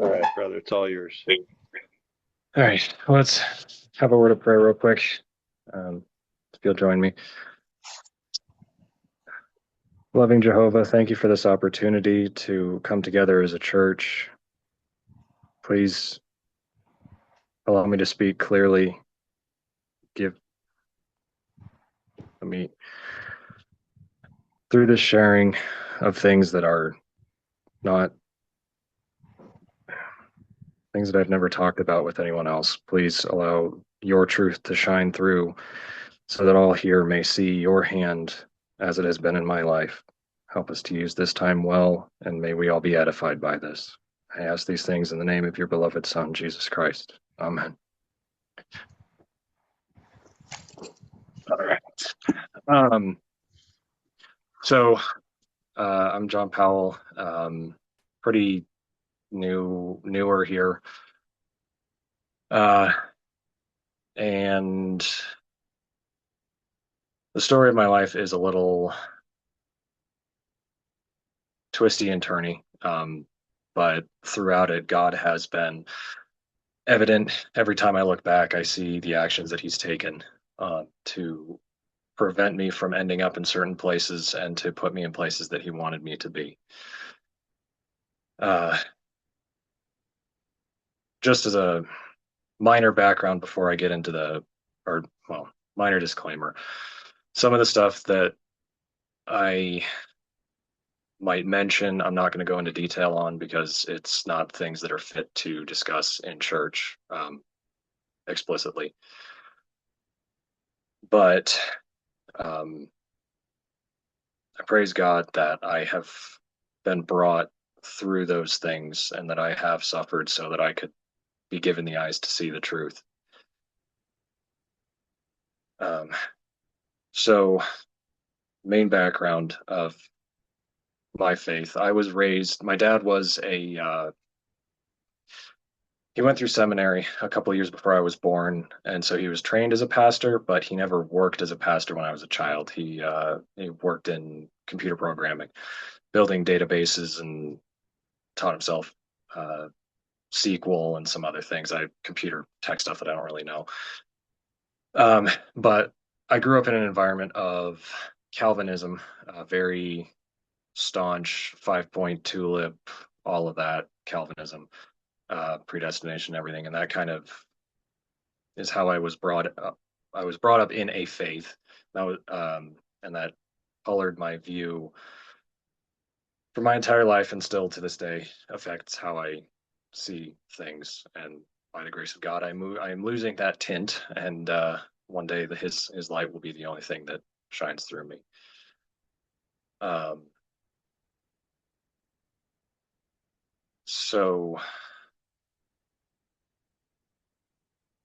All right, brother, it's all yours. All right, let's have a word of prayer real quick. If you'll join me. Loving Jehovah, thank you for this opportunity to come together as a church. Please allow me to speak clearly. Give me through this sharing of things that are not things that I've never talked about with anyone else. Please allow your truth to shine through so that all here may see your hand as it has been in my life. Help us to use this time well, and may we all be edified by this. I ask these things in the name of your beloved Son, Jesus Christ. Amen. All right. Um, so I'm John Powell, pretty newer here. Uh, and the story of my life is a little twisty and turny. But throughout it, God has been evident. Every time I look back, I see the actions that He's taken to prevent me from ending up in certain places and to put me in places that He wanted me to be. Uh, just as a minor background before I get into or well, minor disclaimer. Some of the stuff that I might mention, I'm not going to go into detail on because it's not things that are fit to discuss in church explicitly. But um, I praise God that I have been brought through those things and that I have suffered so that I could be given the eyes to see the truth. Um, so, main background of my faith. I was raised, my dad was he went through seminary a couple of years before I was born. And so he was trained as a pastor, but he never worked as a pastor when I was a child. He worked in computer programming, building databases, and taught himself uh, SQL and some other things. Computer tech stuff that I don't really know. But I grew up in an environment of Calvinism, very staunch 5 point tulip, all of that Calvinism, predestination, everything, and that kind of is how I was brought up. I was brought up in a faith that was, and that colored my view for my entire life, and still to this day affects how I see things. And by the grace of God, I am losing that tint, and one day His light will be the only thing that shines through me. Um, so,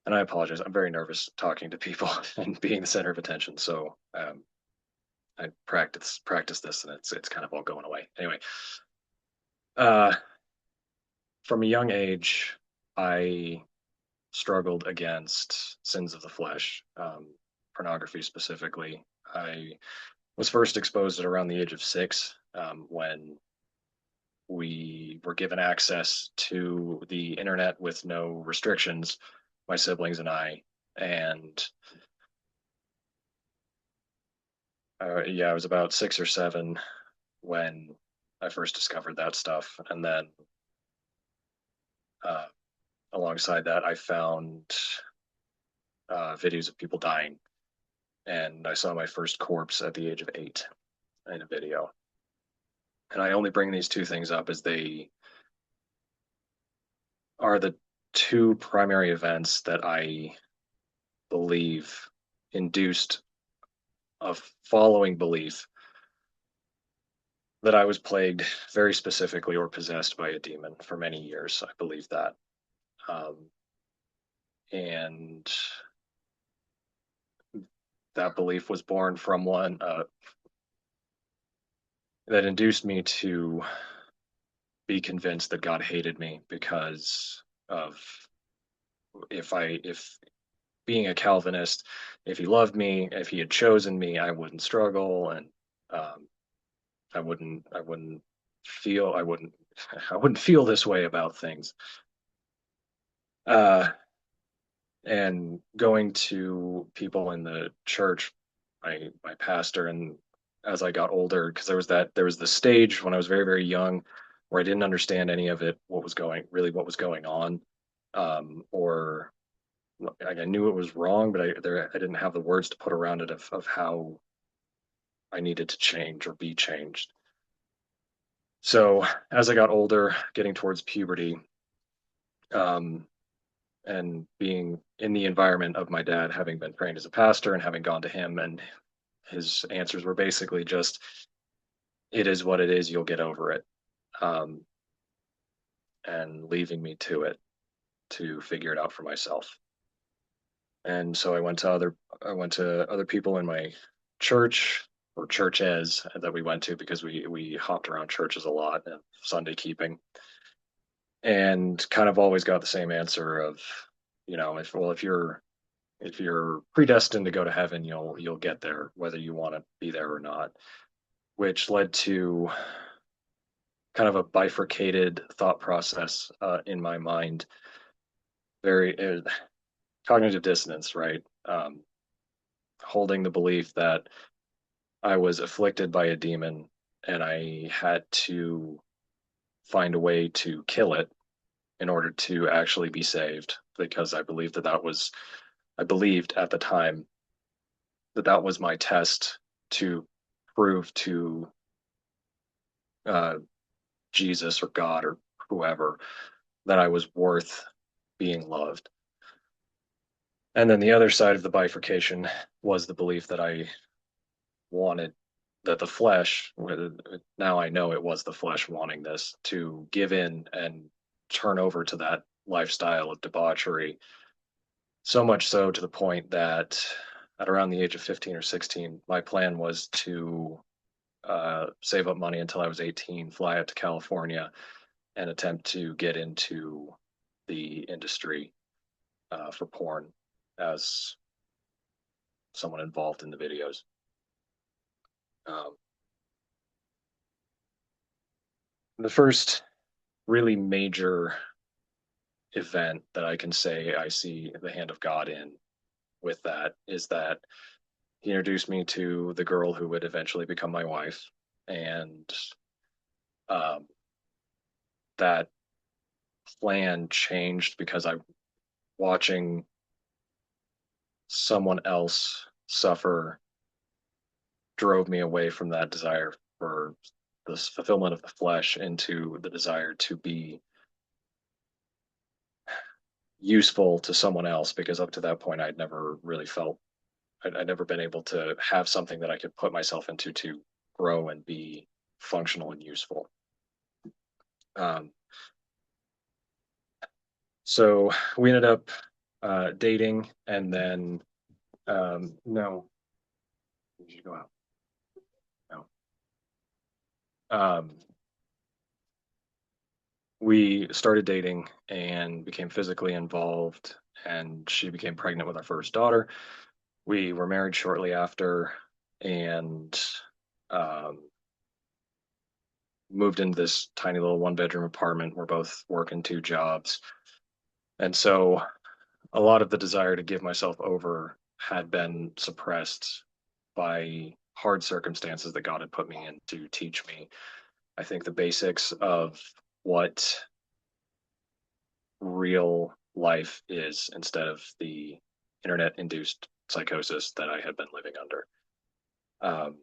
and I apologize. I'm very nervous talking to people and being the center of attention. So I practice this, and it's kind of all going away. Anyway, uh, from a young age, I struggled against sins of the flesh, pornography specifically. I was first exposed at around the age of 6, when we were given access to the internet with no restrictions, my siblings and I. And yeah, I was about 6 or 7 when I first discovered that stuff. And then uh, alongside that, I found videos of people dying. And I saw my first corpse at the age of 8 in a video. And I only bring these two things up as they are the two primary events that I believe induced a following belief that I was plagued very specifically or possessed by a demon for many years. I believe that. Um, and that belief was born from one that induced me to be convinced that God hated me because of if being a Calvinist, if he loved me, if he had chosen me, I wouldn't struggle, and um, I wouldn't I wouldn't feel this way about things. Uh, and going to people in the church, my pastor, and as I got older, because there was the stage when I was very, very young where I didn't understand any of it, what was going on, or like I knew it was wrong, but I didn't have the words to put around it of how I needed to change or be changed. So as I got older, getting towards puberty, um, and being in the environment of my dad, having been trained as a pastor and having gone to him, and his answers were basically just, "It is what it is. You'll get over it," um, and leaving me to it to figure it out for myself. And so I went to other people in my church or churches that we went to because we hopped around churches a lot and Sunday keeping, and kind of always got the same answer of, if you're predestined to go to heaven, you'll get there whether you want to be there or not, which led to kind of a bifurcated thought process in my mind. Very cognitive dissonance, right? Holding the belief that I was afflicted by a demon and I had to find a way to kill it in order to actually be saved, because I believed at the time that that was my test to prove to uh, Jesus or God or whoever that I was worth being loved. And then the other side of the bifurcation was the belief that I wanted that the flesh, now I know it was the flesh wanting this, to give in and turn over to that lifestyle of debauchery. So much so to the point that at around the age of 15 or 16, my plan was to save up money until I was 18, fly out to California, and attempt to get into the industry for porn as someone involved in the videos. Um, the first really major event that I can say I see the hand of God in with that is that he introduced me to the girl who would eventually become my wife. And um, that plan changed because I watching someone else suffer drove me away from that desire for this fulfillment of the flesh into the desire to be useful to someone else, because up to that point I'd never really felt I'd never been able to have something that I could put myself into to grow and be functional and useful. Um, so we ended up dating, and then no, you should go out. No, um, we started dating and became physically involved, and she became pregnant with our first daughter. We were married shortly after, and um, moved into this tiny little one bedroom apartment. We're both working two jobs. And so a lot of the desire to give myself over had been suppressed by hard circumstances that God had put me in to teach me, I think, the basics of what real life is instead of the internet induced psychosis that I had been living under. Um,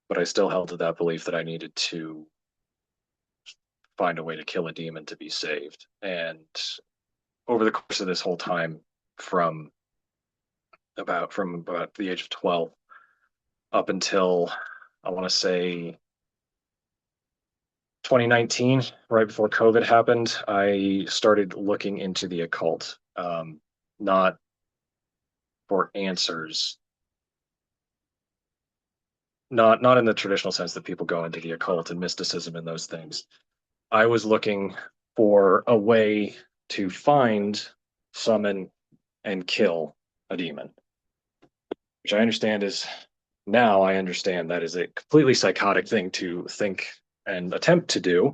but I still held to that belief that I needed to find a way to kill a demon to be saved. And over the course of this whole time, from about the age of 12 up until, I want to say, 2019, right before COVID happened, I started looking into the occult, not for answers, not in the traditional sense that people go into the occult and mysticism and those things. I was looking for a way to find, summon, and kill a demon, which I understand that is a completely psychotic thing to think and attempt to do.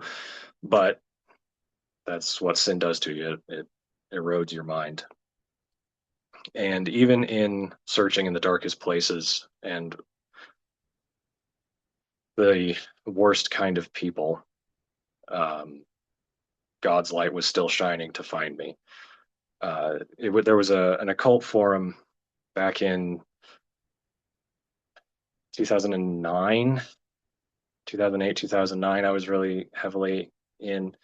But That's what sin does to you. It erodes your mind. And even in searching in the darkest places and the worst kind of people, um, God's light was still shining to find me. There was an occult forum back in 2009, 2008, 2009. I was really heavily in,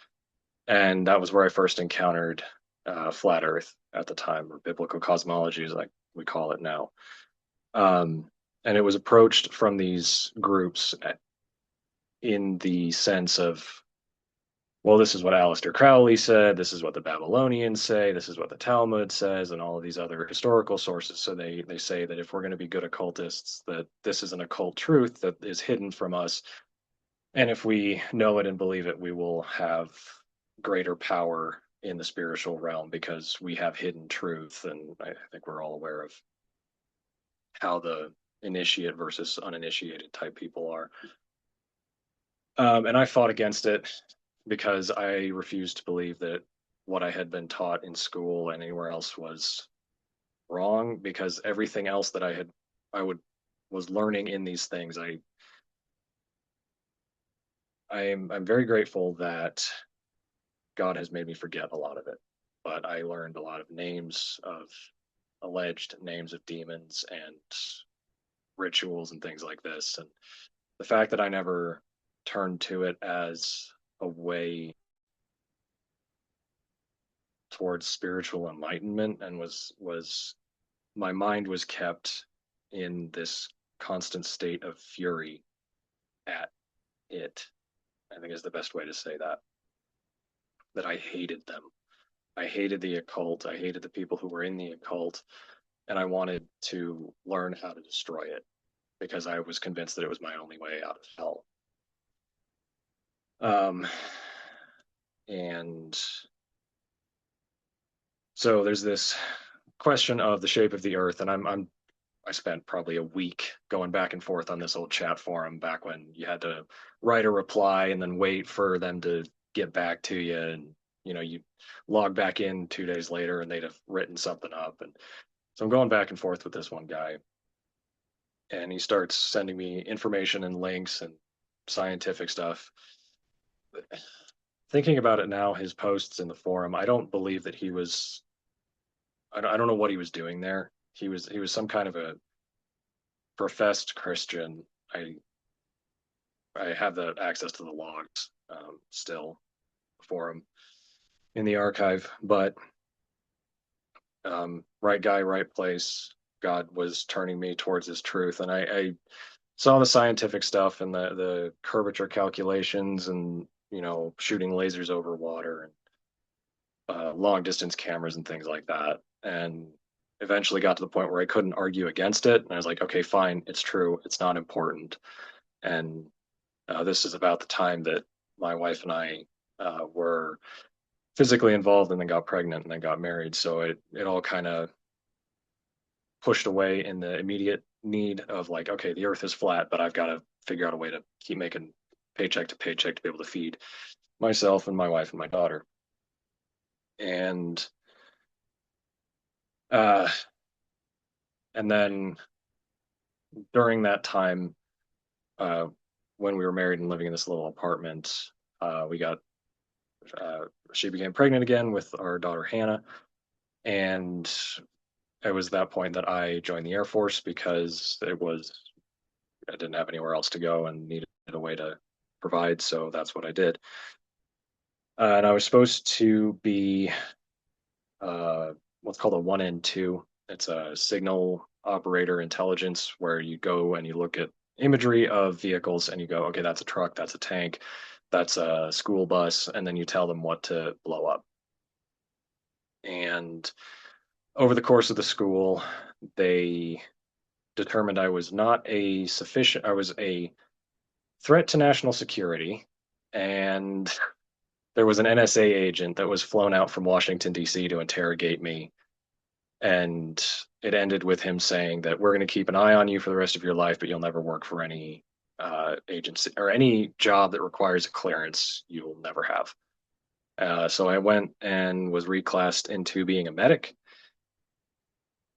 and that was where I first encountered flat Earth at the time, or biblical cosmology, as like we call it now. Um, and it was approached from these groups in the sense of, well, this is what Aleister Crowley said, this is what the Babylonians say, this is what the Talmud says, and all of these other historical sources. So they say that if we're going to be good occultists, that this is an occult truth that is hidden from us, and if we know it and believe it, we will have greater power in the spiritual realm because we have hidden truth. And I think we're all aware of how the initiate versus uninitiated type people are. And I fought against it because I refused to believe that what I had been taught in school and anywhere else was wrong, because everything else that I would was learning in these things, I'm very grateful that God has made me forget a lot of it. But I learned a lot of names of alleged names of demons and rituals and things like this. And the fact that I never turned to it as a way towards spiritual enlightenment and was my mind was kept in this constant state of fury at it, I think is the best way to say that. That I hated them. I hated the occult. I hated the people who were in the occult, and I wanted to learn how to destroy it because I was convinced that it was my only way out of hell. Um, and so there's this question of the shape of the earth, and I spent probably a week going back and forth on this old chat forum back when you had to write a reply and then wait for them to get back to you. And, you log back in 2 days later and they'd have written something up. And so I'm going back and forth with this one guy. And he starts sending me information and links and scientific stuff. Thinking about it now, his posts in the forum, I don't believe that I don't know what he was doing there. He was some kind of a professed Christian. I have the access to the logs still for him in the archive, but right guy, right place. God was turning me towards his truth, and I saw the scientific stuff and the curvature calculations, and shooting lasers over water and long distance cameras and things like that, and eventually got to the point where I couldn't argue against it, and I was like, okay, fine, it's true, it's not important. And this is about the time that my wife and I were physically involved and then got pregnant and then got married. So it all kind of pushed away in the immediate need of like, okay, the earth is flat, but I've got to figure out a way to keep making paycheck to paycheck to be able to feed myself and my wife and my daughter. And uh, and then during that time, uh, when we were married and living in this little apartment, we got she became pregnant again with our daughter Hannah, and it was that point that I joined the Air Force because I didn't have anywhere else to go and needed a way to provide, so that's what I did. And I was supposed to be what's called a 1N2. It's a signal operator intelligence where you go and you look at imagery of vehicles and you go, okay, that's a truck, that's a tank, that's a school bus, and then you tell them what to blow up. And over the course of the school, they determined I was a threat to national security. And there was an NSA agent that was flown out from Washington, D.C. to interrogate me. And it ended with him saying that we're going to keep an eye on you for the rest of your life, but you'll never work for any agency or any job that requires a clearance. You will never have. So I went and was reclassed into being a medic.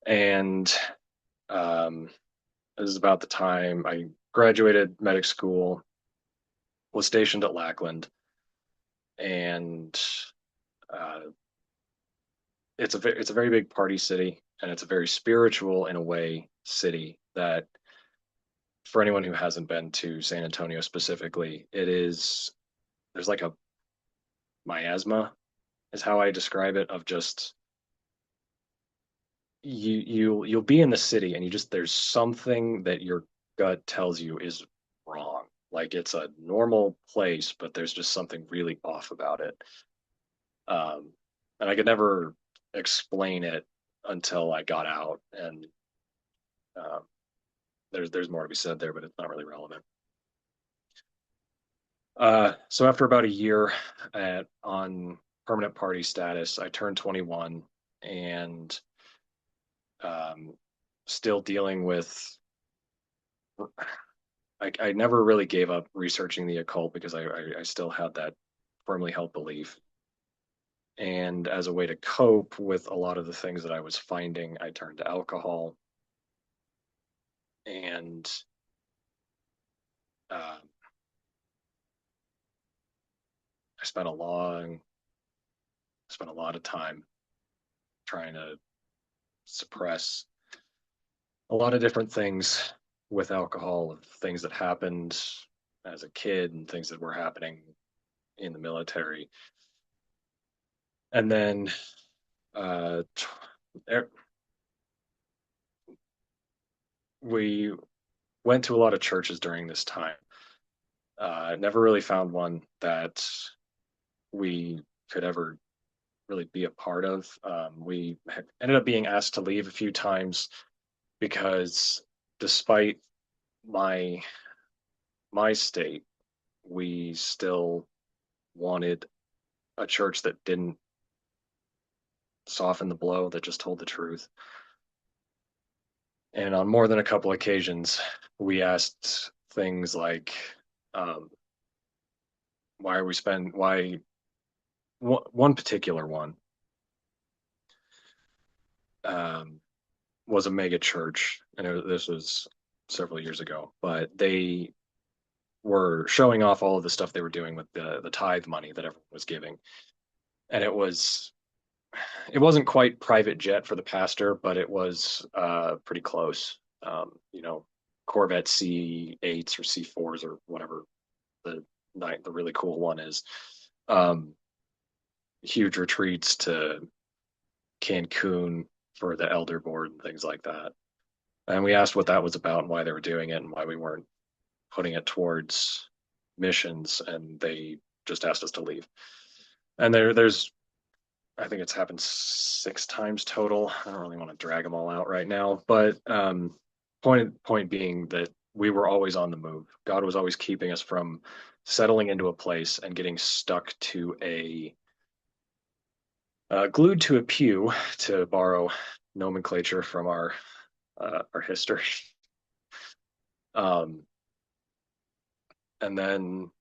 And um, this is about the time I graduated medic school, was stationed at Lackland, and uh, it's a very big party city, and it's a very spiritual in a way city that for anyone who hasn't been to San Antonio specifically, it is there's like a miasma is how I describe it of just you'll be in the city and you just there's something that your gut tells you is wrong. Like it's a normal place, but there's just something really off about it. Um, and I could never explain it until I got out, and um, there's more to be said there, but it's not really relevant. So after about a year on permanent party status, I turned 21 and um, still dealing with. I never really gave up researching the occult because I still had that firmly held belief. And as a way to cope with a lot of the things that I was finding, I turned to alcohol. And uh, I spent a lot of time trying to suppress a lot of different things with alcohol, of things that happened as a kid and things that were happening in the military. And then uh, we went to a lot of churches during this time. Never really found one that we could ever really be a part of. We ended up being asked to leave a few times because despite my my state, we still wanted a church that didn't soften the blow, that just told the truth. And on more than a couple occasions, we asked things like, um, "Why are we spend? Why?" One particular one um, was a mega church, and this was several years ago, but they were showing off all of the stuff they were doing with the tithe money that everyone was giving, and it wasn't quite private jet for the pastor, but it was pretty close. Corvette C8s or C4s or whatever the the really cool one is. Um, Huge retreats to Cancun for the elder board and things like that. And we asked what that was about and why they were doing it and why we weren't putting it towards missions, and they just asked us to leave. And there's I think it's happened 6 times total. I don't really want to drag them all out right now, but point being that we were always on the move. God was always keeping us from settling into a place and getting stuck to a glued to a pew, to borrow nomenclature from our history. Um, and then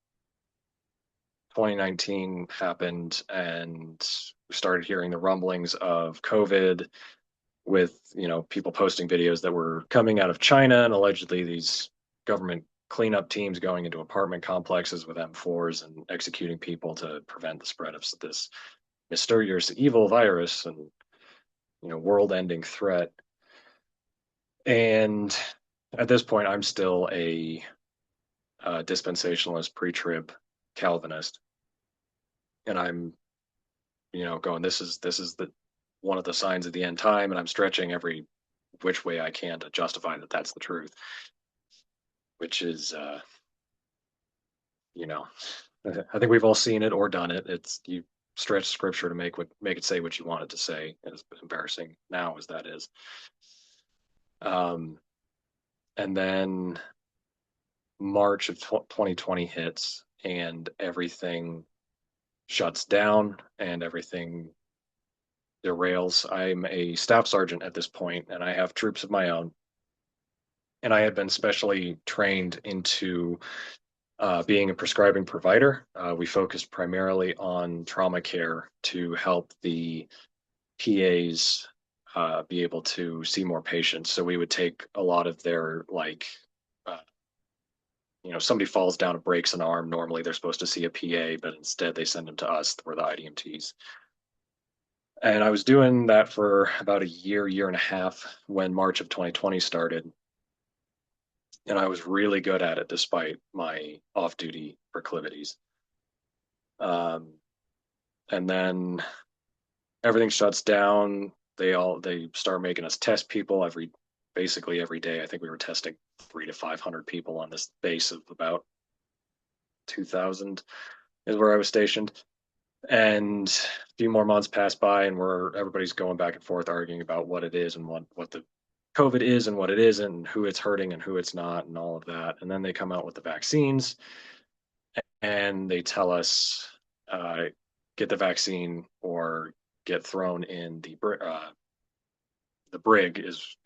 2019 happened, and we started hearing the rumblings of COVID with people posting videos that were coming out of China and allegedly these government cleanup teams going into apartment complexes with M4s and executing people to prevent the spread of this mysterious evil virus and world-ending threat. And at this point, I'm still a dispensationalist, pre-trib Calvinist, and I'm going, this is the one of the signs of the end time, and I'm stretching every which way I can to justify that that's the truth, which is you know I think we've all seen it or done it. It's you stretch scripture to make it say what you want it to say, as embarrassing now as that is. um and then March of 2020 hits, and everything shuts down and everything derails. I'm a staff sergeant at this point, and I have troops of my own. And I had been specially trained into Being a prescribing provider, we focused primarily on trauma care to help the PAs be able to see more patients. So we would take a lot of their uh, somebody falls down and breaks an arm. Normally they're supposed to see a PA, but instead they send them to us. We're the IDMTs. And I was doing that for about a year, year and a half when March of 2020 started. And I was really good at it despite my off-duty proclivities. Um, and then everything shuts down. They start making us test people basically every day. I think we were testing 300 to 500 people on this base of about 2,000 is where I was stationed. And a few more months pass by, and everybody's going back and forth arguing about what it is and what the COVID is and what it isn't, and who it's hurting and who it's not, and all of that. And then they come out with the vaccines, and they tell us uh, get the vaccine or get thrown in the brig is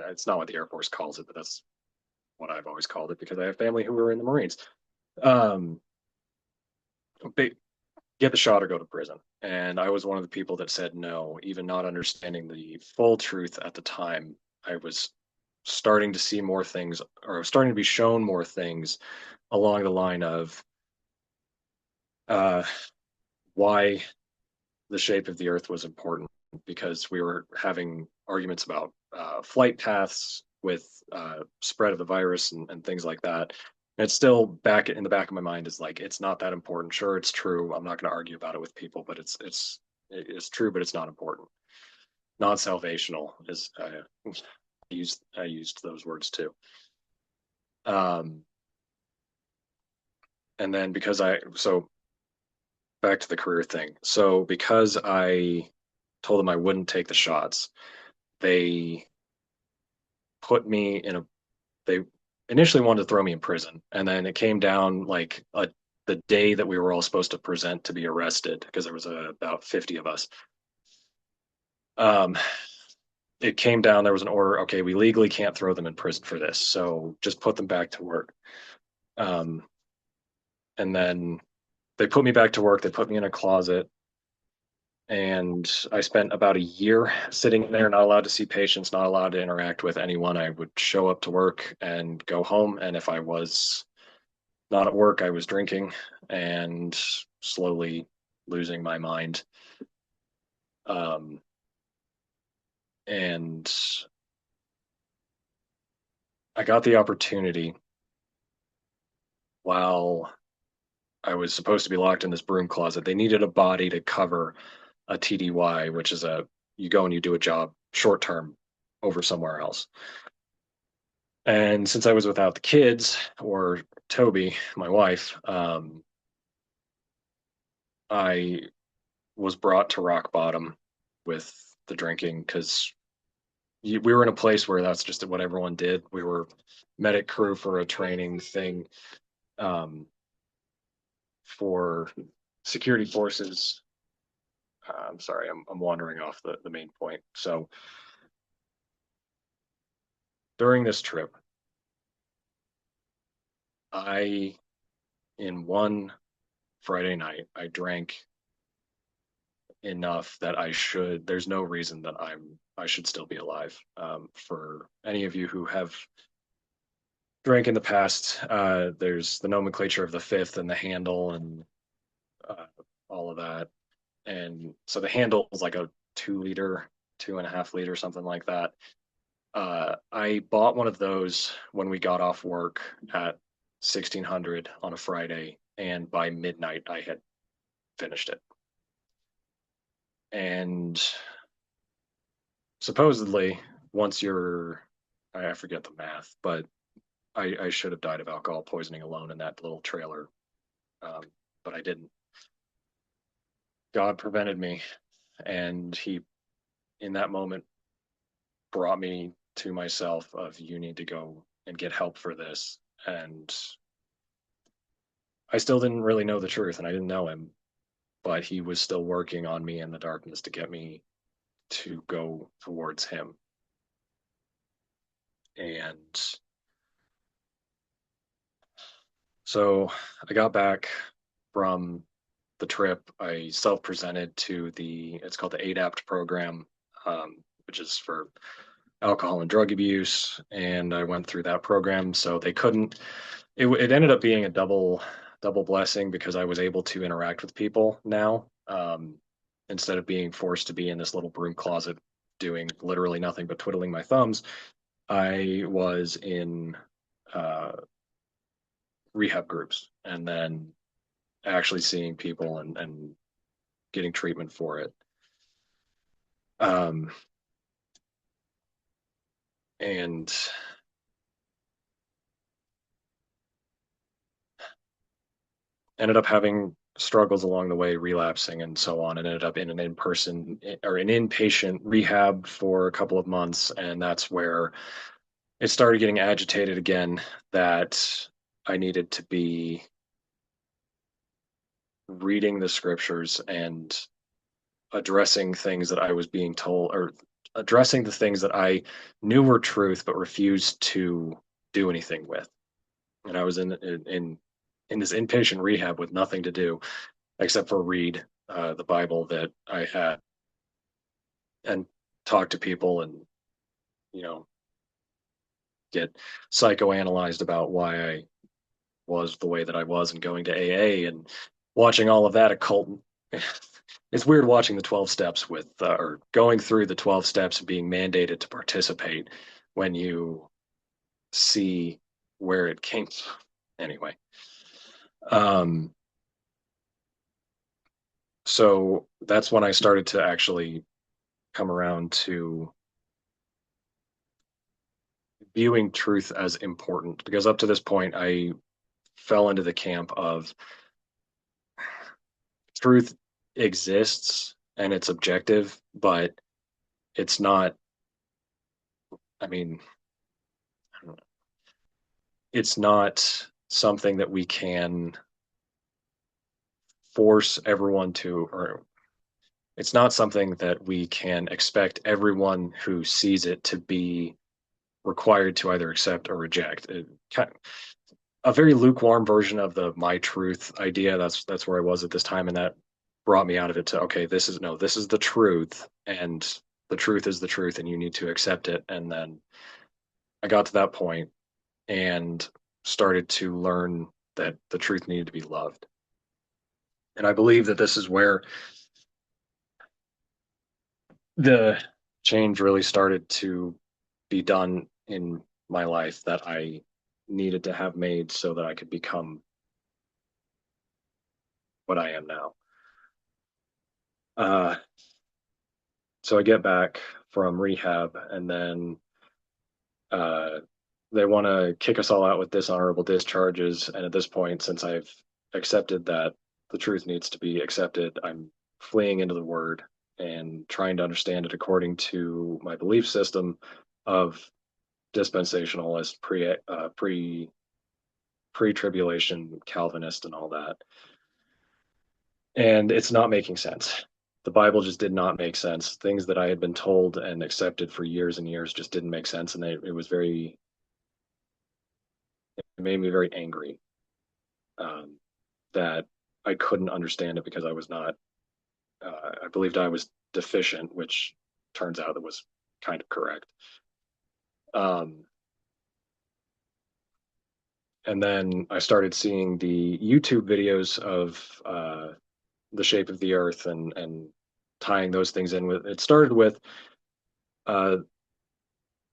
it's not what the Air Force calls it, but that's what I've always called it because I have family who were in the Marines. Um, get the shot or go to prison. And I was one of the people that said no, even not understanding the full truth at the time. I was starting to see more things, or starting to be shown more things along the line of uh, why the shape of the Earth was important, because we were having arguments about flight paths with spread of the virus and things like that. And it's still back in the back of my mind is like it's not that important. Sure, it's true. I'm not going to argue about it with people, but it's true, but it's not important. Non-salvational is I used those words too. Um, and then back to the career thing. So because I told them I wouldn't take the shots, they put me in a they initially wanted to throw me in prison, and then it came down the day that we were all supposed to present to be arrested because there was about 50 of us. um it came down, there was an order, okay, we legally can't throw them in prison for this, so just put them back to work. um and then they put me back to work, they put me in a closet, and I spent about a year sitting there, not allowed to see patients, not allowed to interact with anyone. I would show up to work and go home, and if I was not at work, I was drinking and slowly losing my mind. Um, and I got the opportunity while I was supposed to be locked in this broom closet. They needed a body to cover a TDY, which is you go and you do a job short term over somewhere else. And since I was without the kids or Toby, my wife, I was brought to rock bottom with the drinking because we were in a place where that's just what everyone did. We were medic crew for a training thing um, for security forces. I'm sorry, I'm wandering off the main point. So during this trip, I, in one Friday night, I drank enough that there's no reason that I should still be alive. For any of you who have drank in the past, there's the nomenclature of the fifth and the handle and uh, all of that. And so the handle is like a 2 liter, 2.5 liter, something like that. I bought one of those when we got off work at 1600 on a Friday, and by midnight I had finished it. And supposedly, once I forget the math, but I should have died of alcohol poisoning alone in that little trailer, um, but I didn't. God prevented me, and He, in that moment, brought me to myself of you need to go and get help for this. And I still didn't really know the truth, and I didn't know Him, but He was still working on me in the darkness to get me to go towards Him. And So I got back from the trip. I self-presented to it's called the ADAPT program, which is for alcohol and drug abuse. And I went through that program. So they couldn't, it ended up being a double blessing because I was able to interact with people now, instead of being forced to be in this little broom closet doing literally nothing but twiddling my thumbs. I was in uh, rehab groups and then actually seeing people and getting treatment for it. Um, and ended up having struggles along the way, relapsing and so on, and ended up in an in-person or an inpatient rehab for a couple of months. And that's where it started getting agitated again that I needed to be reading the scriptures and addressing things that I was being told, or addressing the things that I knew were truth but refused to do anything with. And I was in this inpatient rehab with nothing to do except for read the Bible that I had and talk to people and you know get psychoanalyzed about why I was the way that I was and going to AA and watching all of that occult. It's weird watching the 12 steps with or going through the 12 steps and being mandated to participate when you see where it came from. Anyway, um, so that's when I started to actually come around to viewing truth as important because up to this point I fell into the camp of truth exists and it's objective, but it's not, I mean, it's not something that we can force everyone to, or it's not something that we can expect everyone who sees it to be required to either accept or reject. A very lukewarm version of the my truth idea. That's where I was at this time, and that brought me out of it to okay, this is no, this is the truth, and the truth is the truth, and you need to accept it. And then I got to that point and started to learn that the truth needed to be loved. And I believe that this is where the change really started to be done in my life that I needed to have made so that I could become what I am now. Uh, so I get back from rehab, and then uh, they want to kick us all out with dishonorable discharges. And at this point, since I've accepted that the truth needs to be accepted, I'm fleeing into the word and trying to understand it according to my belief system of dispensationalist, pre tribulation Calvinist, and all that. And it's not making sense. The Bible just did not make sense. Things that I had been told and accepted for years and years just didn't make sense, and it was very, it made me very angry, um, that I couldn't understand it because I was not. I believed I was deficient, which turns out it was kind of correct. Um, and then I started seeing the YouTube videos of the shape of the earth and tying those things in with. It started with uh,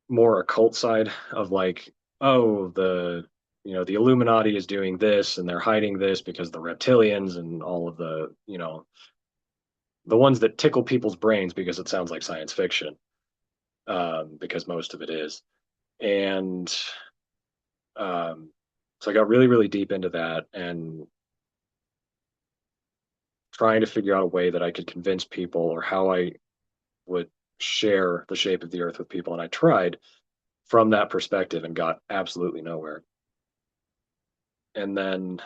more occult side of like, oh, the Illuminati is doing this and they're hiding this because the reptilians and all of the ones that tickle people's brains because it sounds like science fiction, because most of it is. And so I got really, really deep into that and trying to figure out a way that I could convince people or how I would share the shape of the earth with people. And I tried from that perspective and got absolutely nowhere. And then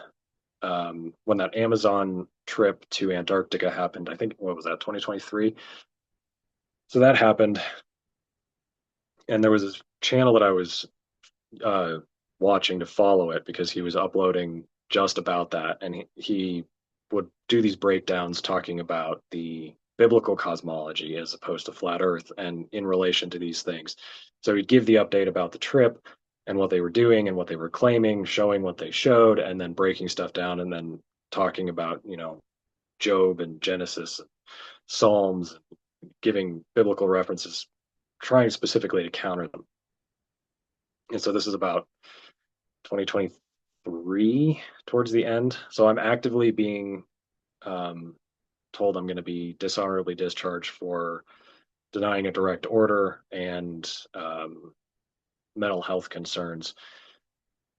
when that Amazon trip to Antarctica happened, I think, what was that, 2023? So that happened. And there was this channel that I was uh, watching to follow it because he was uploading just about that, and he would do these breakdowns talking about the biblical cosmology as opposed to flat Earth, and in relation to these things. So he'd give the update about the trip and what they were doing and what they were claiming, showing what they showed, and then breaking stuff down, and then talking about Job and Genesis, and Psalms, giving biblical references, trying specifically to counter them. And so this is about 2023 towards the end. So I'm actively being um, told I'm going to be dishonorably discharged for denying a direct order and mental health concerns.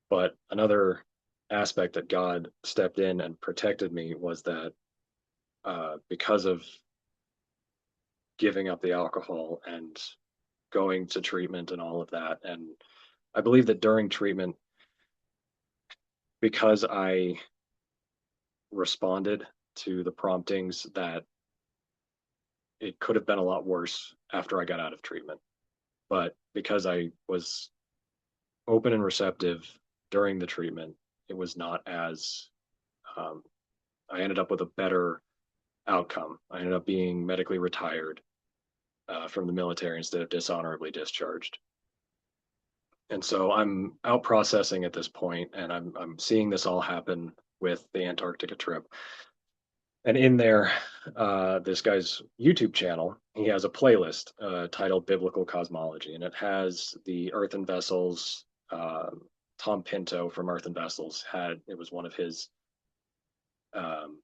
But another aspect that God stepped in and protected me was that because of giving up the alcohol and going to treatment and all of that, and I believe that during treatment, because I responded to the promptings, that it could have been a lot worse after I got out of treatment. But because I was open and receptive during the treatment, it was not as, um, I ended up with a better outcome. I ended up being medically retired from the military instead of dishonorably discharged. And so I'm out processing at this point, and I'm seeing this all happen with the Antarctica trip. And in there, this guy's YouTube channel, he has a playlist titled Biblical Cosmology, and it has the Earthen Vessels. Tom Pinto from Earthen Vessels had it was one of his um,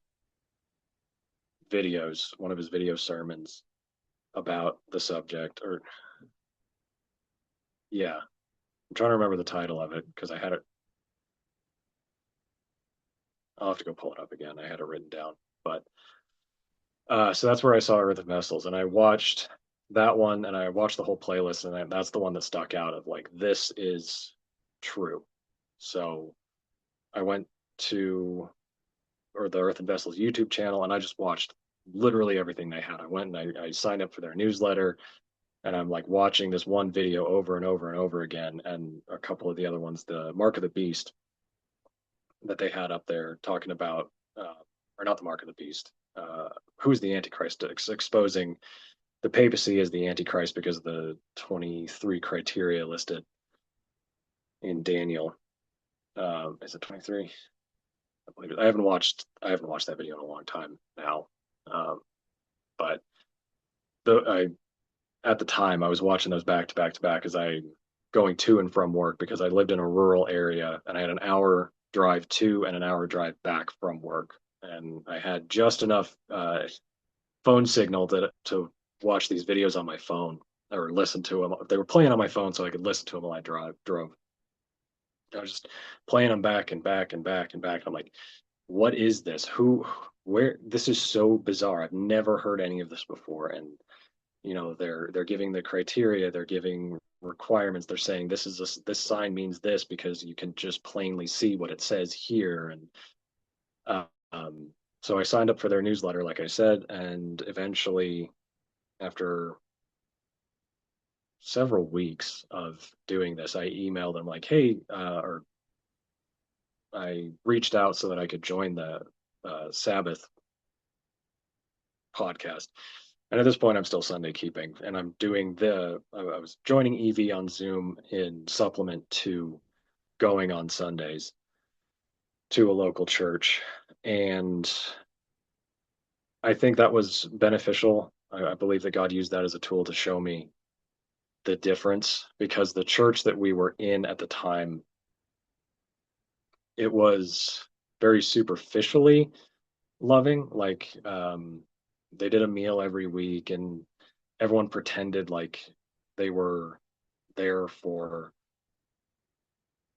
videos, one of his video sermons about the subject. Or yeah, I'm trying to remember the title of it because I had it. I'll have to go pull it up again. I had it written down, but so that's where I saw Earthen Vessels, and I watched that one, and I watched the whole playlist, and that's the one that stuck out of like this is true. So I went to or the Earthen Vessels YouTube channel, and I just watched literally everything they had. I went and I signed up for their newsletter, and I'm like watching this one video over and over and over again, and a couple of the other ones, the Mark of the Beast that they had up there talking about, or not the Mark of the Beast, who's the Antichrist, exposing the papacy as the Antichrist because of the 23 criteria listed in Daniel. Is it 23? I believe it. I haven't watched that video in a long time now. Um, but I at the time I was watching those back to back to back as I going to and from work because I lived in a rural area and I had an hour drive to and an hour drive back from work, and I had just enough phone signal to watch these videos on my phone or listen to them. They were playing on my phone, so I could listen to them while I drove. I was just playing them back and back and back and back. I'm like, what is this? Where? This is so bizarre. I've never heard any of this before. And they're giving the criteria, they're giving requirements. They're saying this sign means this because you can just plainly see what it says here. And uh, um, so I signed up for their newsletter, like I said, and eventually, after several weeks of doing this, I emailed them like, hey, or I reached out so that I could join the Sabbath podcast. And at this point, I'm still Sunday keeping, and I'm doing I was joining EV on Zoom in supplement to going on Sundays to a local church. And I think that was beneficial. I believe that God used that as a tool to show me the difference because the church that we were in at the time, it was very superficially loving. Like they did a meal every week, and everyone pretended like they were there for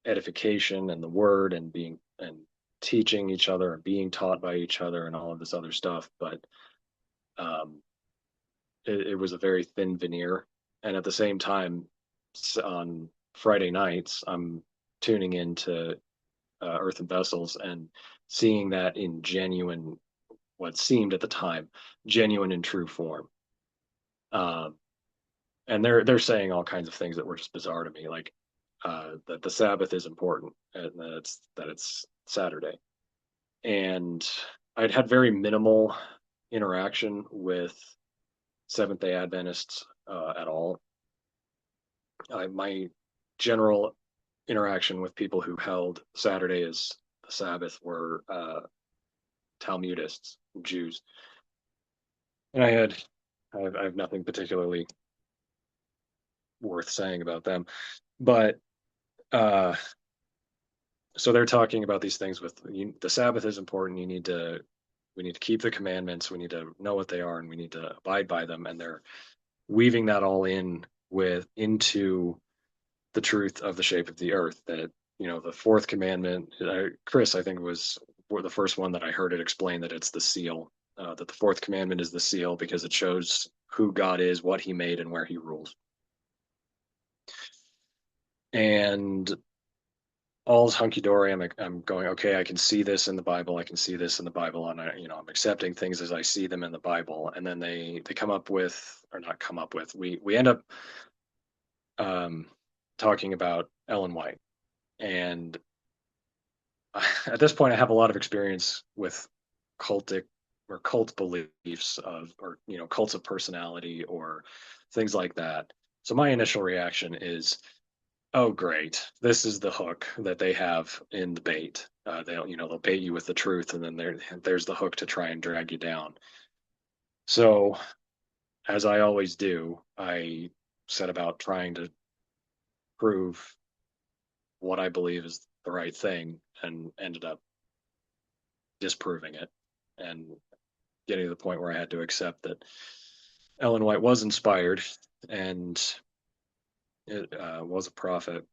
edification and the word and being and teaching each other and being taught by each other and all of this other stuff. But um, it was a very thin veneer. And at the same time, on Friday nights, I'm tuning into Earthen Vessels and seeing that in genuine, what seemed at the time, genuine and true form. Um, and they're saying all kinds of things that were just bizarre to me, like that the Sabbath is important and that it's Saturday, and I'd had very minimal interaction with Seventh Day Adventists at all. My general interaction with people who held Saturday as the Sabbath were Talmudists, Jews, and I have nothing particularly worth saying about them, but uh, so they're talking about these things with the Sabbath is important. We need to keep the commandments. We need to know what they are, and we need to abide by them. And they're weaving that all into the truth of the shape of the earth. That the fourth commandment. Chris, I think was the first one that I heard it explain that it's the seal. That the fourth commandment is the seal because it shows who God is, what He made, and where He rules. And all's hunky dory. I'm going, okay, I can see this in the Bible. I can see this in the Bible, and I'm accepting things as I see them in the Bible. And then they come up with, or not come up with, we end up um, talking about Ellen White. And at this point, I have a lot of experience with cultic or cult beliefs or cults of personality or things like that. So my initial reaction is, oh, great. This is the hook that they have in the bait. They'll bait you with the truth, and then there's the hook to try and drag you down. So, as I always do, I set about trying to prove what I believe is the right thing, and ended up disproving it, and getting to the point where I had to accept that Ellen White was inspired and it was a prophet,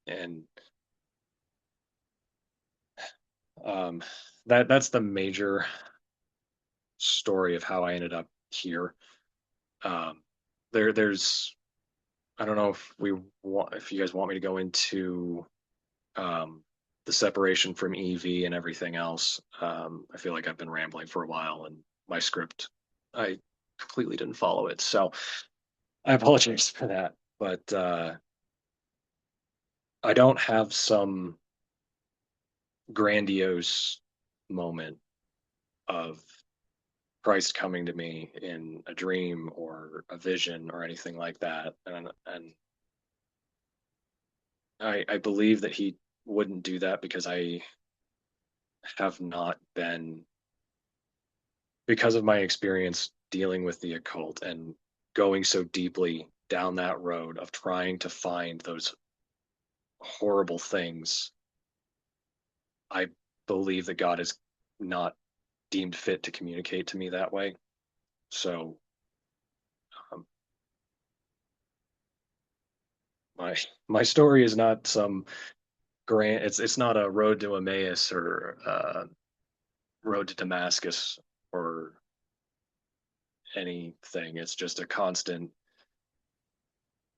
and um, that's the major story of how I ended up here. Um, there's I don't know if you guys want me to go into um, the separation from EV and everything else. I feel like I've been rambling for a while, and my script, I completely didn't follow it, so I apologize for that. But I don't have some grandiose moment of Christ coming to me in a dream or a vision or anything like that. And I believe that He wouldn't do that because I have not been, because of my experience dealing with the occult and going so deeply down that road of trying to find those horrible things. I believe that God is not deemed fit to communicate to me that way. So um, my my story is not some grand. It's not a road to Emmaus or road to Damascus or anything. It's just a constant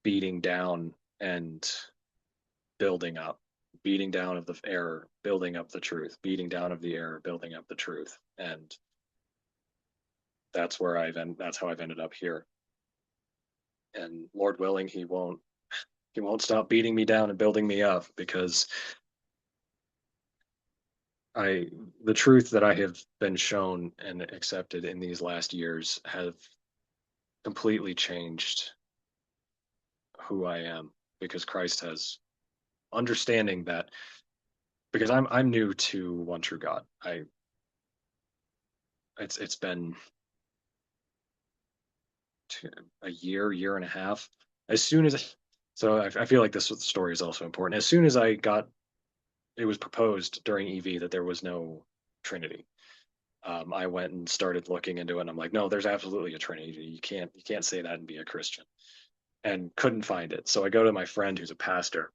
beating down and building up, beating down of the error, building up the truth, beating down of the error, building up the truth, and that's how I've ended up here. And Lord willing, he won't stop beating me down and building me up, because I the truth that I have been shown and accepted in these last years have completely changed who I am, because Christ has understanding that, because I'm new to one true God. I it's been a year and a half. As soon as so I feel like this story is also important. As soon as it was proposed during EV that there was no Trinity. I went and started looking into it, and I'm like, no, there's absolutely a Trinity. You can't say that and be a Christian, and couldn't find it. So I go to my friend who's a pastor,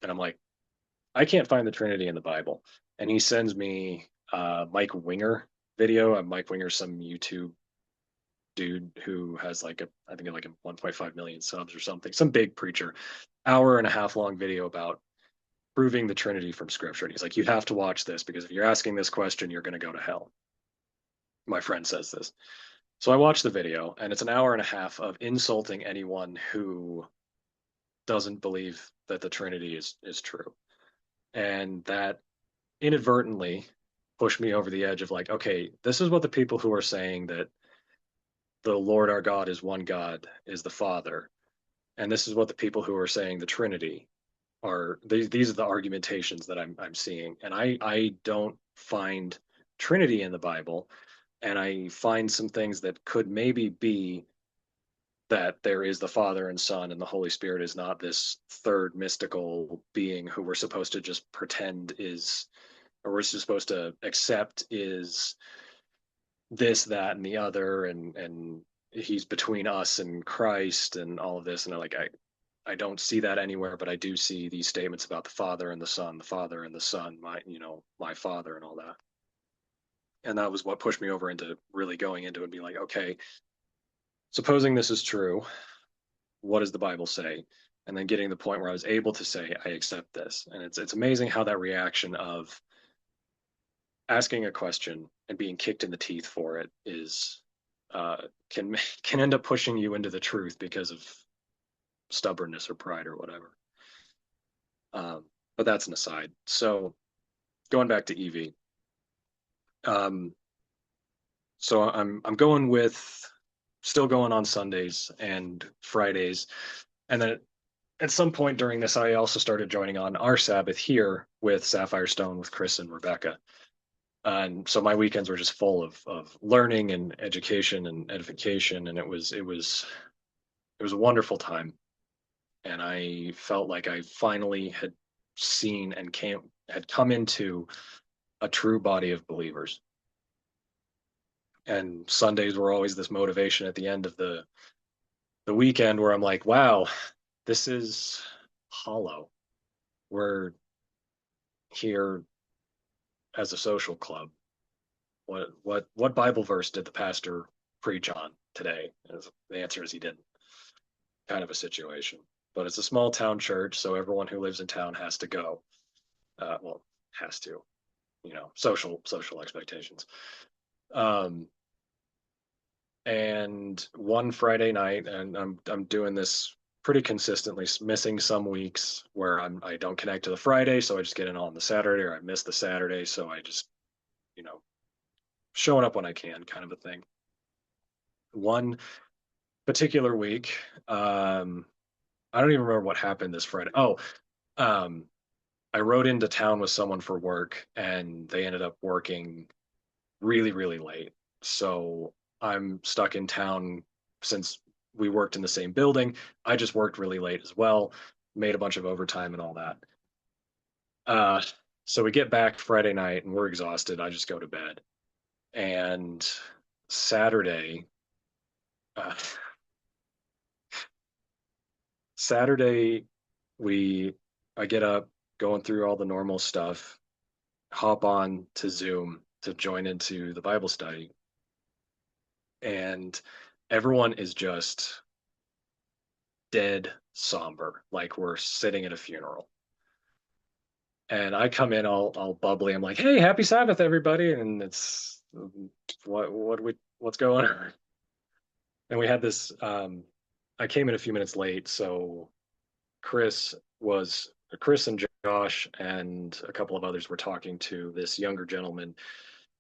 and I'm like, I can't find the Trinity in the Bible, and he sends me Mike Winger video. Mike Winger's some YouTube dude who has I think like a 1.5 million subs or something, some big preacher, hour and a half long video about proving the Trinity from Scripture. And he's like, you have to watch this, because if you're asking this question, you're going to go to hell. My friend says this. So I watched the video, and it's an hour and a half of insulting anyone who doesn't believe that the Trinity is true. And that inadvertently pushed me over the edge of like, okay, this is what the people who are saying that the Lord our God is one God is the Father, and this is what the people who are saying the Trinity are. These are the argumentations that I'm seeing, and I don't find Trinity in the Bible, and I find some things that could maybe be that there is the Father and Son, and the Holy Spirit is not this third mystical being who we're supposed to just pretend is, or we're supposed to accept is this, that, and the other, and he's between us and Christ and all of this. And I don't see that anywhere, but I do see these statements about the Father and the Son, the Father and the Son, my Father and all that. And that was what pushed me over into really going into it and being like, okay, supposing this is true, what does the Bible say? And then getting to the point where I was able to say, I accept this. And it's amazing how that reaction of asking a question and being kicked in the teeth for it is uh, can can end up pushing you into the truth because of stubbornness or pride or whatever. But that's an aside. So going back to EV, um, so I'm going with still going on Sundays and Fridays, and then at some point during this, I also started joining on our Sabbath here with Sapphire Stone with Chris and Rebecca. And so my weekends were just full of learning and education and edification, and it was a wonderful time. And I felt like I finally had seen and had come into a true body of believers. And Sundays were always this motivation at the end of the weekend where I'm like, wow, this is hollow. We're here as a social club. What Bible verse did the pastor preach on today? The answer is he didn't. Kind of a situation. But it's a small town church, so everyone who lives in town has to go. Well, has to, social expectations. Um, and one Friday night, and I'm doing this pretty consistently, missing some weeks where I don't connect to the Friday, so I just get in on the Saturday, or I miss the Saturday, so I just you know showing up when I can, kind of a thing. One particular week, I don't even remember what happened this Friday. Oh, um, I rode into town with someone for work, and they ended up working really, really late. So I'm stuck in town since we worked in the same building. I just worked really late as well, made a bunch of overtime and all that. Uh, so we get back Friday night and we're exhausted. I just go to bed. And Saturday, uh, Saturday, we I get up, going through all the normal stuff, hop on to Zoom to join into the Bible study, and everyone is just dead somber, like we're sitting at a funeral. And I come in all bubbly. I'm like, "Hey, happy Sabbath, everybody!" And it's what's going on? And we had this. I came in a few minutes late, so Chris was Chris and Josh and a couple of others were talking to this younger gentleman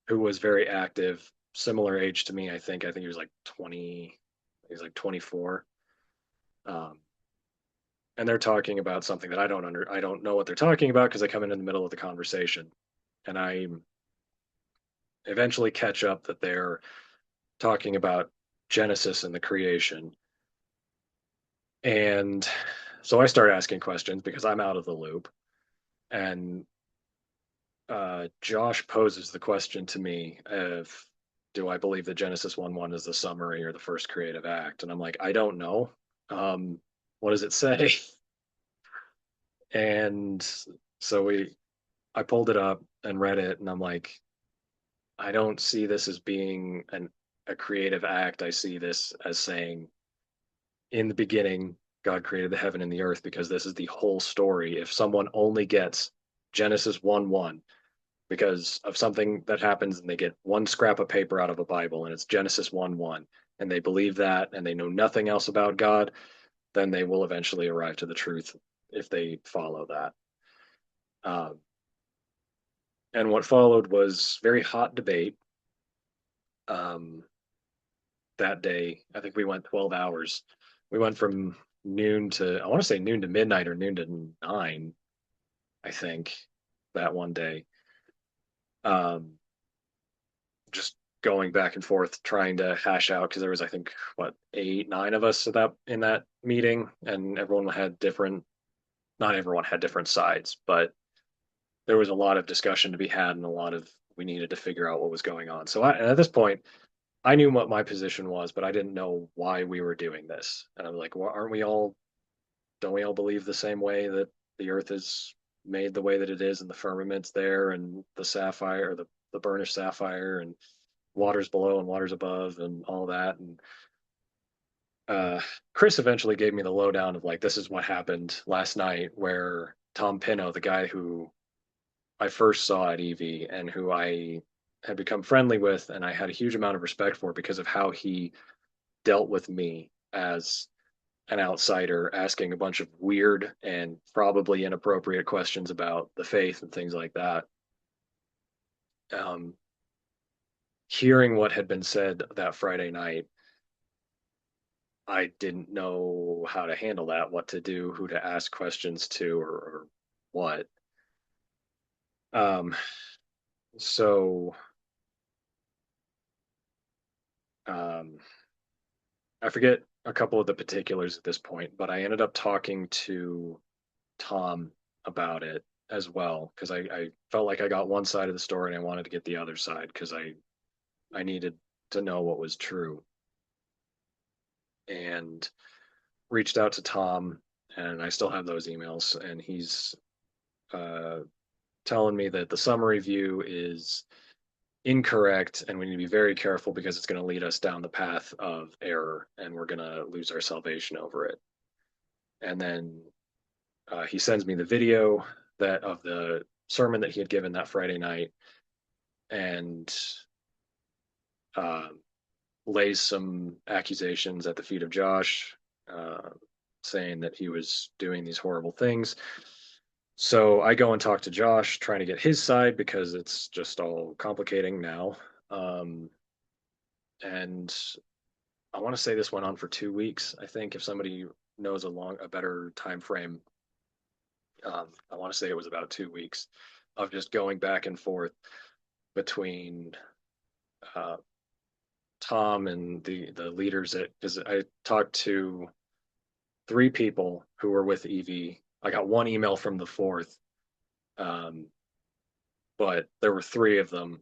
who was very active, similar age to me. I think he was like 20. He was like 24. Um, and they're talking about something that I don't know what they're talking about because I come in the middle of the conversation, and I eventually catch up that they're talking about Genesis and the creation. And so I start asking questions because I'm out of the loop. And Josh poses the question to me of, do I believe that Genesis 1:1 is the summary or the first creative act? And I'm like, I don't know. What does it say? And so I pulled it up and read it, and I'm like, I don't see this as being a creative act. I see this as saying, in the beginning, God created the heaven and the earth, because this is the whole story. If someone only gets Genesis 1:1 because of something that happens and they get one scrap of paper out of a Bible and it's Genesis 1:1, and they believe that and they know nothing else about God, then they will eventually arrive to the truth if they follow that. Um, And what followed was very hot debate. Um, that day, I think we went 12 hours. We went from noon to, I want to say noon to midnight or noon to 9, I think, that one day. Um, just going back and forth trying to hash out because there was, I think, what, 8 9 of us in that meeting, and everyone had different, not everyone had different sides, but there was a lot of discussion to be had and a lot of, we needed to figure out what was going on. So at this point I knew what my position was, but I didn't know why we were doing this. And I'm like, well, aren't we all, don't we all believe the same way that the earth is made the way that it is and the firmament's there and the sapphire, the burnished sapphire, and water's below and water's above and all that. And uh, Chris eventually gave me the lowdown of like, this is what happened last night, where Tom Pino, the guy who I first saw at EV and who I had become friendly with, and I had a huge amount of respect for because of how he dealt with me as an outsider asking a bunch of weird and probably inappropriate questions about the faith and things like that. Um, Hearing what had been said that Friday night, I didn't know how to handle that, what to do, who to ask questions to, or what. Um, so um, I forget a couple of the particulars at this point, but I ended up talking to Tom about it as well because I felt like I got one side of the story and I wanted to get the other side because I needed to know what was true, and reached out to Tom, and I still have those emails, and he's uh, telling me that the summary view is incorrect and we need to be very careful because it's going to lead us down the path of error and we're going to lose our salvation over it. And then he sends me the video that of the sermon that he had given that Friday night, and uh, lays some accusations at the feet of Josh, uh, saying that he was doing these horrible things. So I go and talk to Josh, trying to get his side because it's just all complicating now. Um, and I want to say this went on for 2 weeks. I think if somebody knows a better time frame, I want to say it was about 2 weeks of just going back and forth between uh, Tom and the leaders at, because I talked to 3 people who were with EV. I got one email from the fourth, um, but there were 3 of them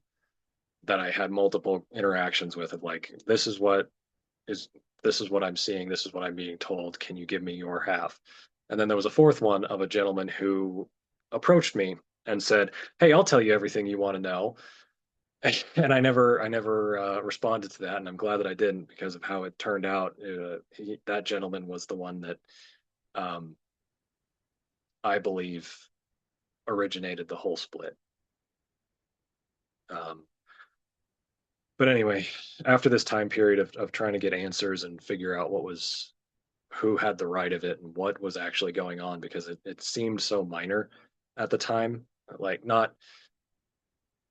that I had multiple interactions with of like, is this is what I'm seeing, this is what I'm being told. Can you give me your half? And then there was a fourth one of a gentleman who approached me and said, "Hey, I'll tell you everything you want to know." And I never responded to that, and I'm glad that I didn't because of how it turned out. That gentleman was the one that um, I believe originated the whole split. Um, but anyway, after this time period of trying to get answers and figure out what was, who had the right of it and what was actually going on, because it seemed so minor at the time, like not,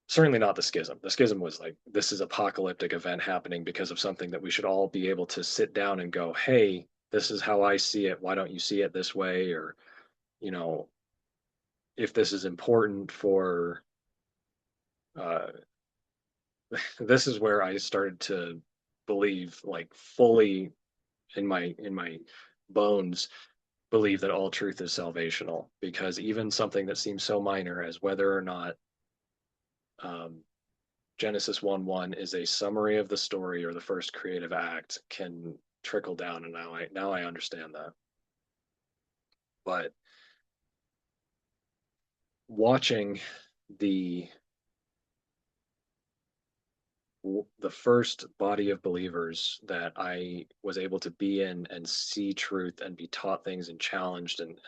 certainly not the schism. The schism was like, this is apocalyptic event happening because of something that we should all be able to sit down and go, hey, this is how I see it. Why don't you see it this way? Or, you know, if this is important for, uh, this is where I started to believe, like fully in my bones, believe that all truth is salvational, because even something that seems so minor as whether or not um, Genesis 1:1 is a summary of the story or the first creative act can trickle down, and now I understand that. But watching the the first body of believers that I was able to be in and see truth and be taught things and challenged and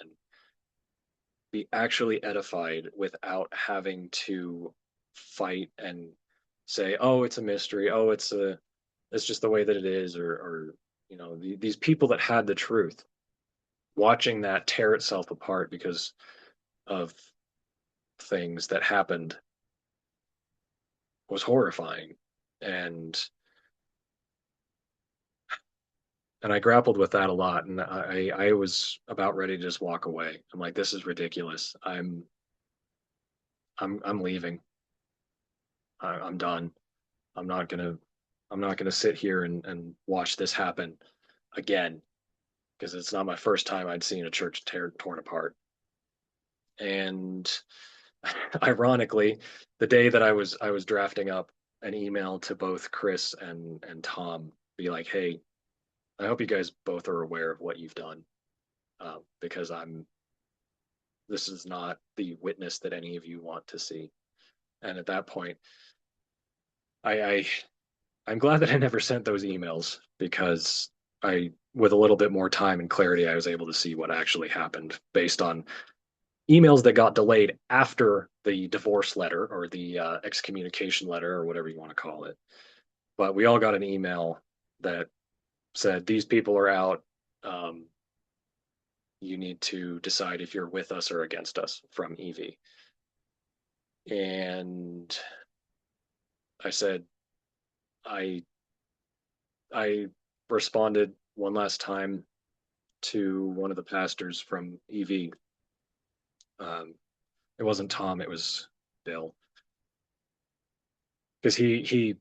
be actually edified without having to fight and say, "Oh, it's a mystery. Oh, it's just the way that it is," or these people that had the truth, watching that tear itself apart because of things that happened. was horrifying. And and I grappled with that a lot. And I was about ready to just walk away. I'm like, this is ridiculous. I'm leaving. I'm done. I'm not gonna I'm not gonna sit here and watch this happen again because it's not my first time I'd seen a church torn apart. And ironically, the day that I was drafting up an email to both Chris and Tom, be like, hey, I hope you guys both are aware of what you've done, because I'm this is not the witness that any of you want to see. And at that point, I I'm glad that I never sent those emails because with a little bit more time and clarity, I was able to see what actually happened based on emails that got delayed after the divorce letter or the excommunication letter or whatever you want to call it. But we all got an email that said, these people are out. Um, you need to decide if you're with us or against us from EV. And I said, I I responded one last time to one of the pastors from EV. Um, it wasn't Tom, it was Bill, because he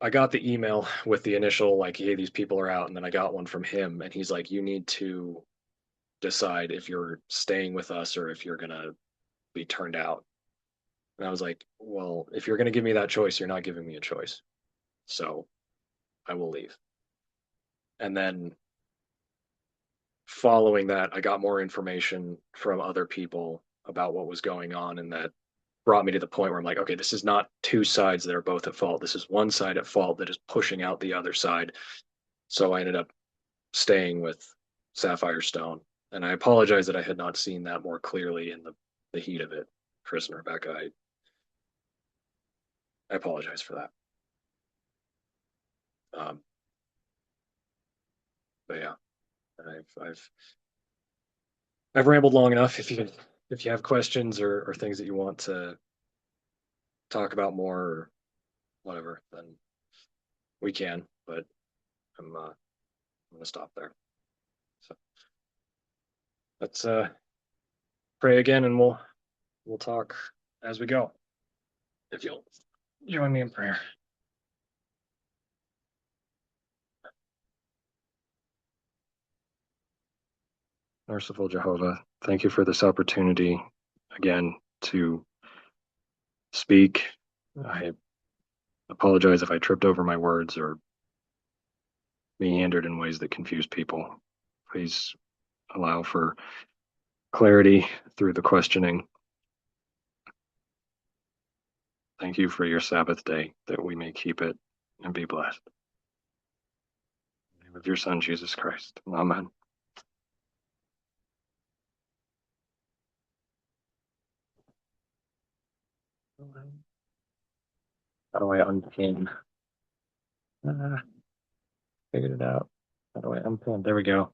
I got the email with the initial like, hey, these people are out, and then I got one from him, and he's like, you need to decide if you're staying with us or if you're gonna be turned out. And I was like, well, if you're gonna give me that choice, you're not giving me a choice, so I will leave. And then following that, I got more information from other people about what was going on, and that brought me to the point where I'm like, okay, this is not two sides that are both at fault. This is one side at fault that is pushing out the other side. So I ended up staying with Sapphire Stone. And I apologize that I had not seen that more clearly in the heat of it, Chris and Rebecca. I apologize for that. Um, but yeah, I've rambled long enough. If you have questions or things that you want to talk about more or whatever, then we can. But I'm gonna stop there. So let's pray again, and we'll talk as we go. If you'll join me in prayer. Merciful Jehovah, thank you for this opportunity again to speak. I apologize if I tripped over my words or meandered in ways that confuse people. Please allow for clarity through the questioning. Thank you for your Sabbath day, that we may keep it and be blessed. In the name of your Son, Jesus Christ. Amen. How do I unpin? Figured it out. How do I unpin? There we go.